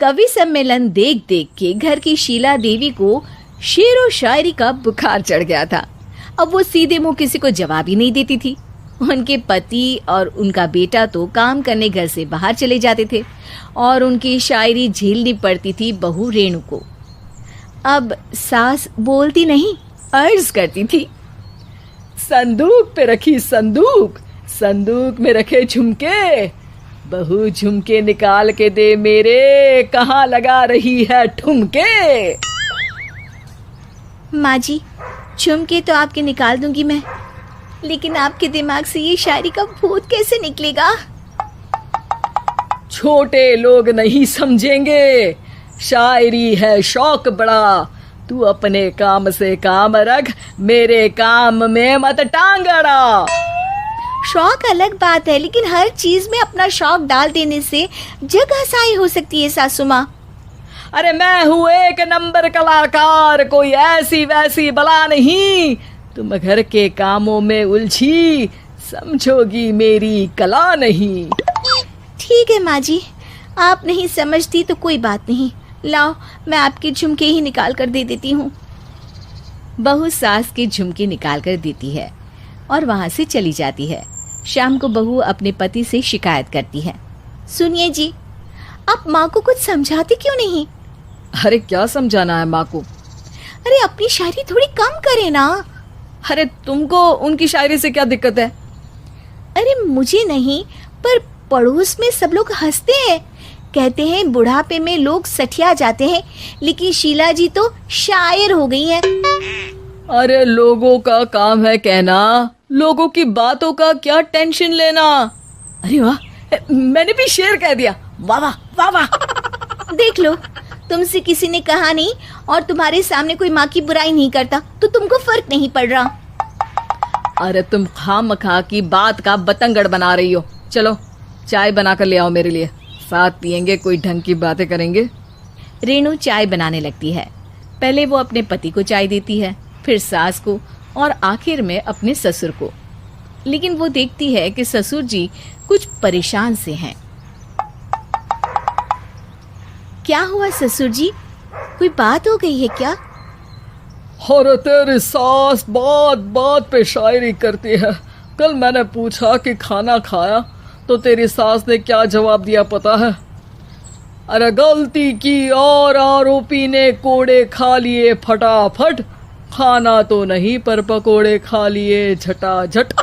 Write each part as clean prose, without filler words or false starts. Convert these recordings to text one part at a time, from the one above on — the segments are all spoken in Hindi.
कवि सम्मेलन देख देख के घर की शीला देवी को शेर और शायरी का बुखार चढ़ गया था। अब वो सीधे मुंह किसी को जवाब ही नहीं देती थी। उनके पति और उनका बेटा तो काम करने घर से बाहर चले जाते थे और उनकी शायरी झेलनी पड़ती थी बहू रेणु को। अब सास बोलती नहीं, अर्ज करती थी, संदूक पे रखी संदूक, संदूक में रखे झुमके, बहू झुमके निकाल के दे मेरे, कहाँ लगा रही है ठुमके। माँ जी, झुमके तो आपके निकाल दूंगी मैं, लेकिन आपके दिमाग से ये शायरी का भूत कैसे निकलेगा? छोटे लोग नहीं समझेंगे, शायरी है शौक बड़ा, तू अपने काम से काम रख, मेरे काम में मत टांग अड़ा। शौक अलग बात है, लेकिन हर चीज में अपना शौक डाल देने से जग हंसाई हो सकती है सासू माँ। अरे मैं हूँ एक नंबर कलाकार, कोई ऐसी वैसी बला नहीं, तुम घर के कामों में उलझी, समझोगी मेरी कला नहीं। ठीक है माँ जी, आप नहीं समझती तो कोई बात नहीं, लाओ मैं आपके झुमके ही निकाल कर दे देती हूँ। बहू सास के झुमके निकाल कर देती है और वहां से चली जाती है। शाम को बहू अपने पति से शिकायत करती है, सुनिए जी, आप माँ को कुछ समझाते क्यों नहीं? अरे क्या समझाना है माँ को? अरे अपनी शायरी थोड़ी कम करे ना। अरे तुमको उनकी शायरी से क्या दिक्कत है? अरे मुझे नहीं, पर पड़ोस में सब लोग हंसते हैं, कहते हैं बुढ़ापे में लोग सठिया जाते हैं, लेकिन शीला जी तो शायर हो गई हैं। अरे लोगों का काम है कहना, लोगों की बातों का क्या टेंशन लेना। अरे वाह, मैंने भी शेर कह दिया, वाह वाह वाह वाह। देख लो, तुमसे किसी ने कहा नहीं और तुम्हारे सामने कोई माँ की बुराई नहीं करता तो तुमको फर्क नहीं पड़ रहा। अरे तुम खामखा की बात का बतंगड़ बना रही हो। चलो चाय बना कर ले आओ मेरे लिए, साथ पियेंगे, कोई ढंग की बातें करेंगे। रेणु चाय बनाने लगती है। पहले वो अपने पति को चाय देती है, फिर सास को और आखिर में अपने ससुर को। लेकिन वो देखती है कि ससुर जी कुछ परेशान से हैं। क्या हुआ ससुर जी, कोई बात हो गई है क्या? अरे तेरी सास बात बात पे शायरी करती है। कल मैंने पूछा कि खाना खाया तो तेरी सास ने क्या जवाब दिया पता है? अरे गलती की और आरोपी ने कोड़े खा लिए फटाफट, खाना तो नहीं पर पकोड़े खा लिए झटाझट।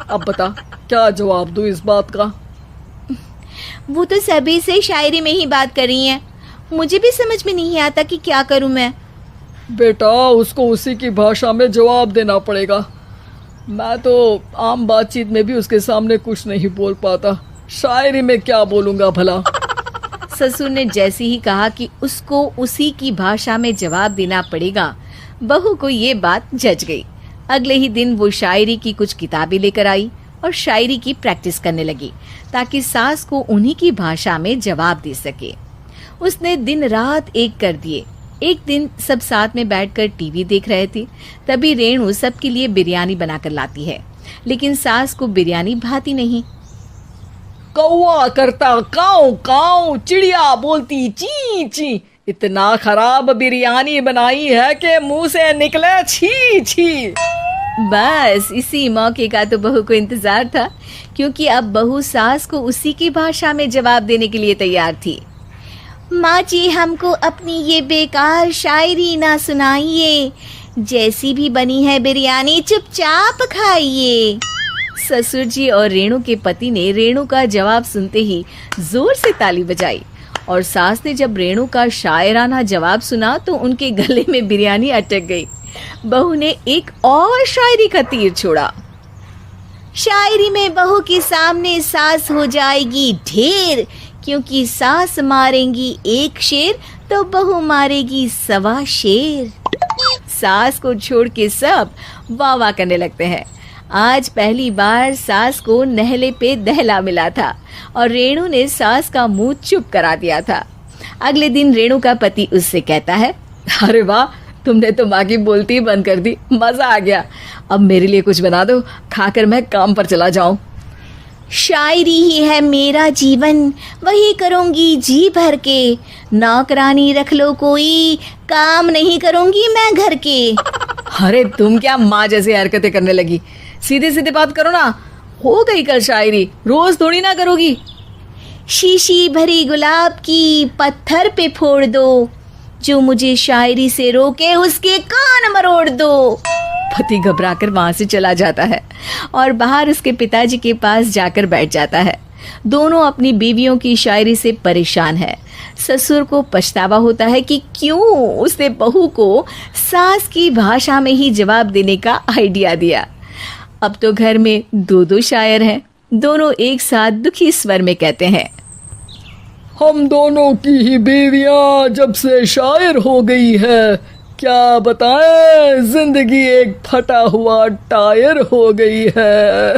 अब बता क्या जवाब दूं इस बात का? वो तो सभी से शायरी में ही बात कर रही हैं, मुझे भी समझ में नहीं आता कि क्या करूं मैं। बेटा उसको उसी की भाषा में जवाब देना पड़ेगा। मैं तो आम बातचीत में भी उसके सामने कुछ नहीं बोल पाता, शायरी में क्या बोलूंगा भला। ससुर ने जैसे ही कहा कि उसको उसी की भाषा में जवाब देना पड़ेगा, बहू को ये बात जच गई। अगले ही दिन वो शायरी की कुछ किताबें लेकर आई और शायरी की प्रैक्टिस करने लगी ताकि सास को उन्हीं की भाषा में जवाब दे सके। उसने दिन रात एक कर दिए। एक दिन सब साथ में बैठकर टीवी देख रहे थे, तभी रेणु सबके लिए बिरयानी बनाकर लाती है, लेकिन सास को बिरयानी भाती नहीं। कौवा करता काऊ काऊ, चिड़िया बोलती ची ची, इतना खराब बिरयानी बनाई है कि मुंह से निकले छी छी। बस इसी मौके का तो बहू को इंतजार था, क्योंकि अब बहू सास को उसी की भाषा में जवाब देने के लिए तैयार थी। माँ जी, हमको अपनी ये बेकार शायरी ना सुनाइए, जैसी भी बनी है बिरयानी चुपचाप खाइए। ससुर जी और रेणु के पति ने रेणु का जवाब सुनते ही जोर से ताली बजाई और सास ने जब रेणु का शायराना जवाब सुना तो उनके गले में बिरयानी अटक गई। बहू ने एक और शायरी का तीर छोड़ा। शायरी में बहू के सामने सास हो जाएगी ढेर, क्योंकि सास मारेंगी एक शेर तो बहू मारेगी 1.25 शेर। सास को छोड़ के सब वाह वाह करने लगते हैं। आज पहली बार सास को नहले पे दहला मिला था और रेणु ने सास का मुंह चुप करा दिया था। अगले दिन रेणु का पति उससे कहता है, अरे वाह, तुमने तो माँ की बोलती ही बंद कर दी, मजा आ गया। अब मेरे लिए कुछ बना दो, खाकर मैं काम पर चला जाऊं। शायरी ही है मेरा जीवन, वही करूँगी जी भर के। नौकरानी रख लो कोई, काम नहीं करूँगी मैं घर के। अरे तुम क्या माँ जैसी हरकतें करने लगी, सीधे सीधे बात करो ना। हो गई कल शायरी, रोज थोड़ी ना करोगी। शीशी भरी गुलाब की पत्थर पे फोड़ दो, जो मुझे शायरी से रोके उसके कान मरोड़ दो। पति घबराकर वहां से चला जाता है और बाहर उसके पिताजी के पास जाकर बैठ जाता है। दोनों अपनी बीवियों की शायरी से परेशान है। ससुर को पछतावा होता है कि क्यों उसने बहू को सास की भाषा में ही जवाब देने का आइडिया दिया। अब तो घर में दो दो शायर हैं। दोनों एक साथ दुखी स्वर में कहते हैं, हम दोनों की ही बीवियां जब से शायर हो गई है, क्या बताएं, जिंदगी एक फटा हुआ टायर हो गई है।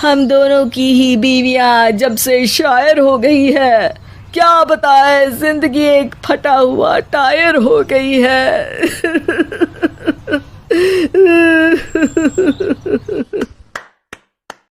हम दोनों की ही बीवियां जब से शायर हो गई है, क्या बताएं, जिंदगी एक फटा हुआ टायर हो गई है।